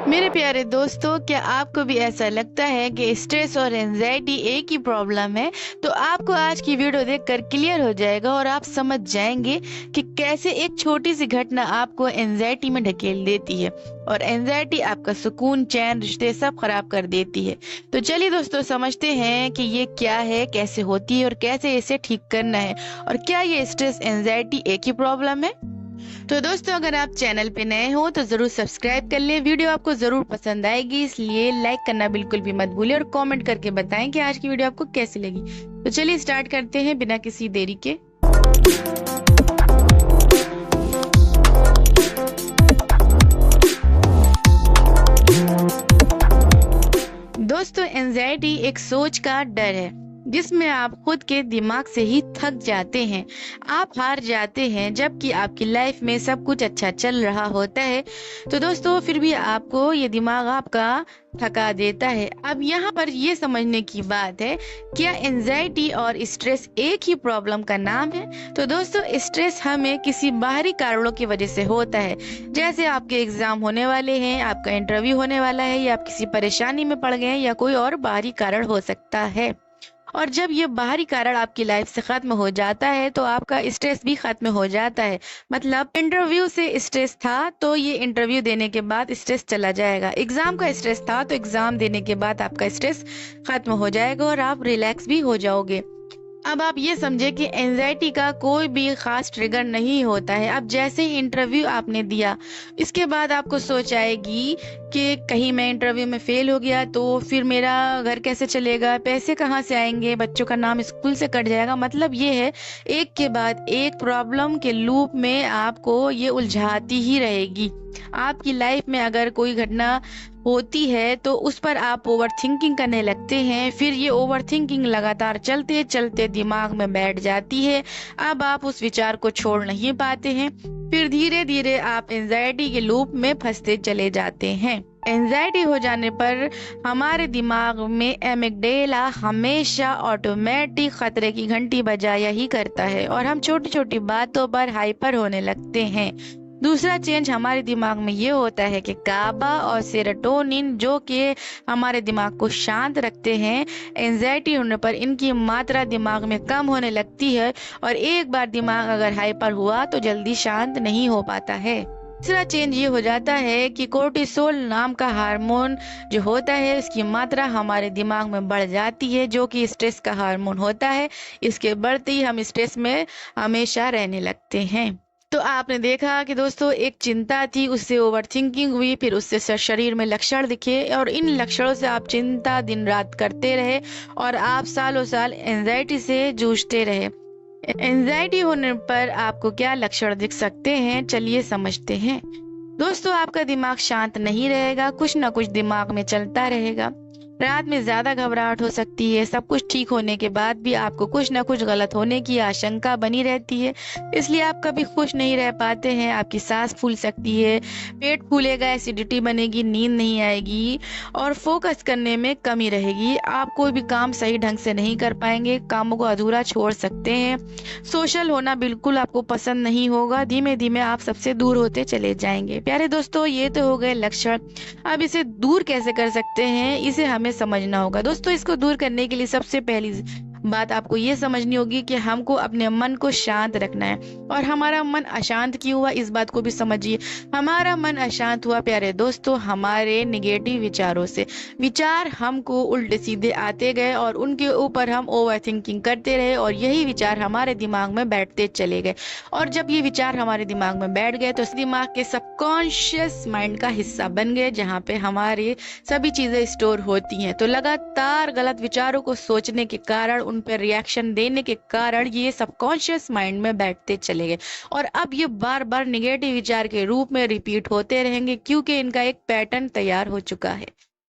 मेरे प्यारे दोस्तों, क्या आपको भी ऐसा लगता है कि स्ट्रेस और एंजाइटी एक ही प्रॉब्लम है? तो आपको आज की वीडियो देखकर क्लियर हो जाएगा और आप समझ जाएंगे कि कैसे एक छोटी सी घटना आपको एंजाइटी में ढकेल देती है और एंजाइटी आपका सुकून, चैन, रिश्ते सब खराब कर देती है। तो चलिए दोस्तों, समझते हैं कि ये क्या है, कैसे होती है और कैसे इसे ठीक करना है, और क्या ये स्ट्रेस एंजाइटी एक ही प्रॉब्लम है। तो दोस्तों, अगर आप चैनल पे नए हो तो जरूर सब्सक्राइब कर लें। वीडियो आपको जरूर पसंद आएगी, इसलिए लाइक करना बिल्कुल भी मत भूलें और कमेंट करके बताएं कि आज की वीडियो आपको कैसी लगी। तो चलिए स्टार्ट करते हैं बिना किसी देरी के। दोस्तों, एंजाइटी एक सोच का डर है जिसमें आप खुद के दिमाग से ही थक जाते हैं, आप हार जाते हैं, जबकि आपकी लाइफ में सब कुछ अच्छा चल रहा होता है। तो दोस्तों, फिर भी आपको ये दिमाग आपका थका देता है। अब यहाँ पर ये समझने की बात है, क्या एंजाइटी और स्ट्रेस एक ही प्रॉब्लम का नाम है? तो दोस्तों, स्ट्रेस हमें किसी बाहरी कारणों की वजह से होता है, जैसे आपके एग्जाम होने वाले हैं, आपका इंटरव्यू होने वाला है, या आप किसी परेशानी में पड़ गए हैं, या कोई और बाहरी कारण हो सकता है। और जब ये बाहरी कारण आपकी लाइफ से खत्म हो जाता है तो आपका स्ट्रेस भी खत्म हो जाता है। मतलब इंटरव्यू से स्ट्रेस था तो ये इंटरव्यू देने के बाद स्ट्रेस चला जाएगा, एग्जाम का स्ट्रेस था तो एग्जाम देने के बाद आपका स्ट्रेस खत्म हो जाएगा और आप रिलैक्स भी हो जाओगे। अब आप ये समझे कि एंजाइटी का कोई भी खास ट्रिगर नहीं होता है। अब जैसे ही इंटरव्यू आपने दिया, इसके बाद आपको सोच आएगी कि कहीं मैं इंटरव्यू में फेल हो गया तो फिर मेरा घर कैसे चलेगा, पैसे कहाँ से आएंगे, बच्चों का नाम स्कूल से कट जाएगा। मतलब ये है, एक के बाद एक प्रॉब्लम के लूप में आपको ये उलझाती ही रहेगी। आपकी लाइफ में अगर कोई घटना होती है तो उस पर आप ओवर थिंकिंग करने लगते हैं, फिर ये ओवर थिंकिंग लगातार चलते चलते दिमाग में बैठ जाती है। अब आप उस विचार को छोड़ नहीं पाते हैं, फिर धीरे धीरे आप एंजाइटी के लूप में फंसते चले जाते हैं। एंजाइटी हो जाने पर हमारे दिमाग में एमिगडेला हमेशा ऑटोमेटिक खतरे की घंटी बजाया ही करता है और हम छोटी छोटी बातों पर हाइपर होने लगते हैं। दूसरा चेंज हमारे दिमाग में ये होता है कि गाबा और सेरोटोनिन, जो कि हमारे दिमाग को शांत रखते हैं, एंजाइटी होने पर इनकी मात्रा दिमाग में कम होने लगती है और एक बार दिमाग अगर हाइपर हुआ तो जल्दी शांत नहीं हो पाता है। तीसरा चेंज ये हो जाता है कि कोर्टिसोल नाम का हार्मोन जो होता है, इसकी मात्रा हमारे दिमाग में बढ़ जाती है, जो कि स्ट्रेस का हार्मोन होता है। इसके बढ़ते ही हम स्ट्रेस में हमेशा रहने लगते हैं। तो आपने देखा कि दोस्तों, एक चिंता थी, उससे ओवर थिंकिंग हुई, फिर उससे शरीर में लक्षण दिखे और इन लक्षणों से आप चिंता दिन रात करते रहे और आप सालों साल एंजाइटी से जूझते रहे। एंजाइटी होने पर आपको क्या लक्षण दिख सकते हैं, चलिए समझते हैं। दोस्तों, आपका दिमाग शांत नहीं रहेगा, कुछ ना कुछ दिमाग में चलता रहेगा। रात में ज्यादा घबराहट हो सकती है, सब कुछ ठीक होने के बाद भी आपको कुछ ना कुछ गलत होने की आशंका बनी रहती है, इसलिए आप कभी खुश नहीं रह पाते हैं। आपकी सांस फूल सकती है, पेट फूलेगा, एसिडिटी बनेगी, नींद नहीं आएगी और फोकस करने में कमी रहेगी। आप कोई भी काम सही ढंग से नहीं कर पाएंगे, कामों को अधूरा छोड़ सकते हैं। सोशल होना बिल्कुल आपको पसंद नहीं होगा, धीमे धीमे आप सबसे दूर होते चले जाएंगे। प्यारे दोस्तों, ये तो हो गए लक्षण। अब इसे दूर कैसे कर सकते हैं, इसे हमें समझना होगा। दोस्तों, इसको दूर करने के लिए सबसे पहली बात आपको ये समझनी होगी कि हमको अपने मन को शांत रखना है। और हमारा मन अशांत क्यों हुआ, इस बात को भी समझिए। हमारा मन अशांत हुआ प्यारे दोस्तों हमारे निगेटिव विचारों से। विचार हमको उल्टे सीधे आते गए और उनके ऊपर हम ओवर थिंकिंग करते रहे और यही विचार हमारे दिमाग में बैठते चले गए। और जब ये विचार हमारे दिमाग में बैठ गए तो दिमाग के सबकॉन्शियस माइंड का हिस्सा बन गए, जहाँ पे हमारे सभी चीजें स्टोर होती हैं। तो लगातार गलत विचारों को सोचने के कारण, उन पर रिएक्शन देने के कारण ये सबकॉन्शियस माइंड में बैठते चले गए और अब ये बार बार निगेटिव विचार के रूप में रिपीट होते रहेंगे, क्योंकि इनका एक पैटर्न तैयार हो चुका है।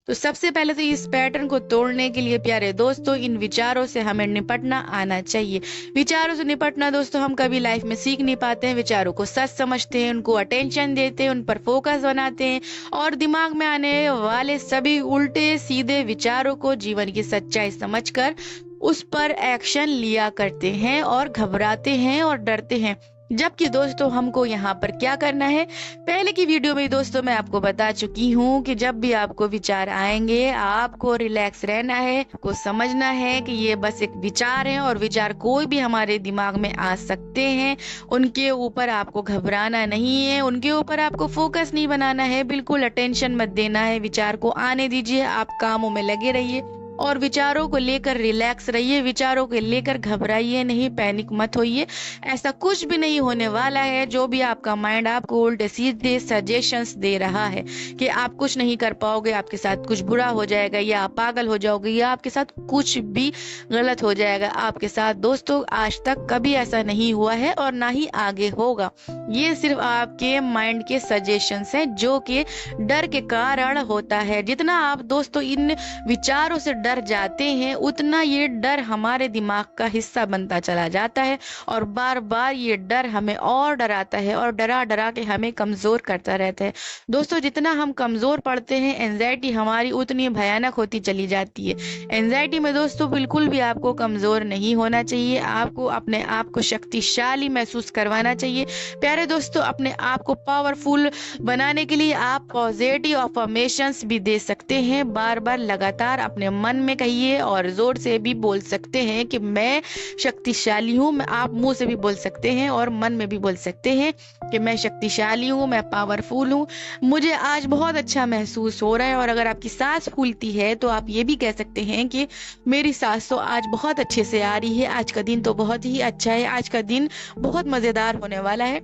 तो सबसे पहले तो इस पैटर्न को तोड़ने के लिए प्यारे दोस्तों, इन विचारों से हमें निपटना आना चाहिए। विचारों से निपटना दोस्तों हम कभी लाइफ में सीख नहीं पाते हैं। विचारों को सच समझते हैं, उनको अटेंशन देते हैं, उन पर फोकस बनाते हैं और दिमाग में आने वाले सभी उल्टे सीधे विचारों को जीवन की सच्चाई समझकर उस पर एक्शन लिया करते हैं और घबराते हैं और डरते हैं। जबकि दोस्तों हमको यहाँ पर क्या करना है, पहले की वीडियो में दोस्तों मैं आपको बता चुकी हूँ कि जब भी आपको विचार आएंगे आपको रिलैक्स रहना है, आपको समझना है कि ये बस एक विचार है और विचार कोई भी हमारे दिमाग में आ सकते हैं। उनके ऊपर आपको घबराना नहीं है, उनके ऊपर आपको फोकस नहीं बनाना है, बिल्कुल अटेंशन मत देना है। विचार को आने दीजिए, आप कामों में लगे रहिए और विचारों को लेकर रिलैक्स रहिए, विचारों को लेकर घबराइए नहीं, पैनिक मत होइए। ऐसा कुछ भी नहीं होने वाला है। जो भी आपका माइंड आपको उल्टे सीधे सजेशंस दे रहा है कि आप कुछ नहीं कर पाओगे, आपके साथ कुछ बुरा हो जाएगा, या आप पागल हो जाओगे, या आपके साथ कुछ भी गलत हो जाएगा, आपके साथ दोस्तों आज तक कभी ऐसा नहीं हुआ है और ना ही आगे होगा। ये सिर्फ आपके माइंड के सजेशंस हैं जो कि डर के कारण होता है। जितना आप दोस्तों इन विचारों से डर जाते हैं उतना ये डर हमारे दिमाग का हिस्सा बनता चला जाता है और बार बार ये डर हमें और डराता है और डरा डरा के हमें कमजोर करता रहता है। दोस्तों जितना हम कमजोर पड़ते हैं एंजाइटी हमारी उतनी भयानक होती चली जाती है। एंजाइटी में दोस्तों बिल्कुल भी आपको कमजोर नहीं होना चाहिए, आपको अपने आप को शक्तिशाली महसूस करवाना चाहिए। प्यारे दोस्तों अपने आप को पावरफुल बनाने के लिए आप पॉजिटिव अफर्मेशंस भी दे सकते हैं। बार बार लगातार अपने मन में कहिए और जोर से भी बोल सकते हैं कि मैं शक्तिशाली हूँ। आप मुंह से भी बोल सकते हैं और मन में भी बोल सकते हैं कि मैं शक्तिशाली हूँ, मैं पावरफुल हूँ, मुझे आज बहुत अच्छा महसूस हो रहा है। और अगर आपकी सांस फूलती है तो आप ये भी कह सकते हैं कि मेरी सांस तो आज बहुत अच्छे से आ रही है, आज का दिन तो बहुत ही अच्छा है, आज का दिन बहुत मजेदार होने वाला है।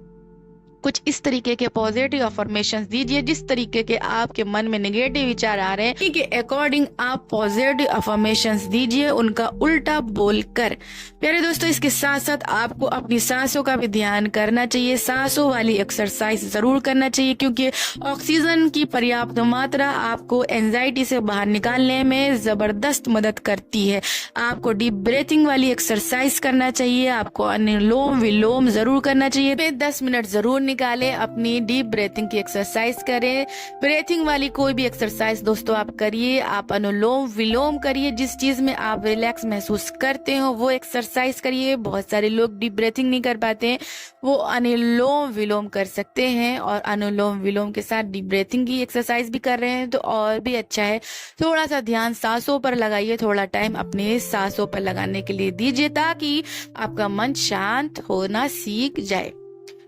कुछ इस तरीके के पॉजिटिव अफर्मेशंस दीजिए जिस तरीके के आपके मन में नेगेटिव विचार आ रहे हैं के अकॉर्डिंग आप पॉजिटिव अफर्मेशंस दीजिए, उनका उल्टा बोलकर। प्यारे दोस्तों इसके साथ साथ आपको अपनी सांसों का भी ध्यान करना चाहिए। सांसों वाली एक्सरसाइज जरूर करना चाहिए क्योंकि ऑक्सीजन की पर्याप्त मात्रा आपको एंजाइटी से बाहर निकालने में जबरदस्त मदद करती है। आपको डीप ब्रीथिंग वाली एक्सरसाइज करना चाहिए, आपको अनुलोम विलोम जरूर करना चाहिए। 10 मिनट जरूर निकालें, अपनी डीप ब्रीथिंग की एक्सरसाइज करें। ब्रीथिंग वाली कोई भी एक्सरसाइज दोस्तों आप करिए, आप अनुलोम विलोम करिए, जिस चीज में आप रिलैक्स महसूस करते हो वो एक्सरसाइज करिए। बहुत सारे लोग डीप ब्रीथिंग नहीं कर पाते हैं, वो अनुलोम विलोम कर सकते हैं और अनुलोम विलोम के साथ डीप ब्रीथिंग की एक्सरसाइज भी कर रहे हैं तो और भी अच्छा है। थोड़ा सा ध्यान सांसों पर लगाइए, थोड़ा टाइम अपने सांसों पर लगाने के लिए दीजिए ताकि आपका मन शांत होना सीख जाए।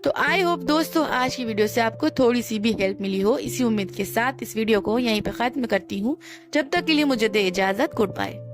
तो आई होप दोस्तों आज की वीडियो से आपको थोड़ी सी भी हेल्प मिली हो। इसी उम्मीद के साथ इस वीडियो को यहीं पे खत्म करती हूँ। जब तक के लिए मुझे दे इजाजत, गुड बाय।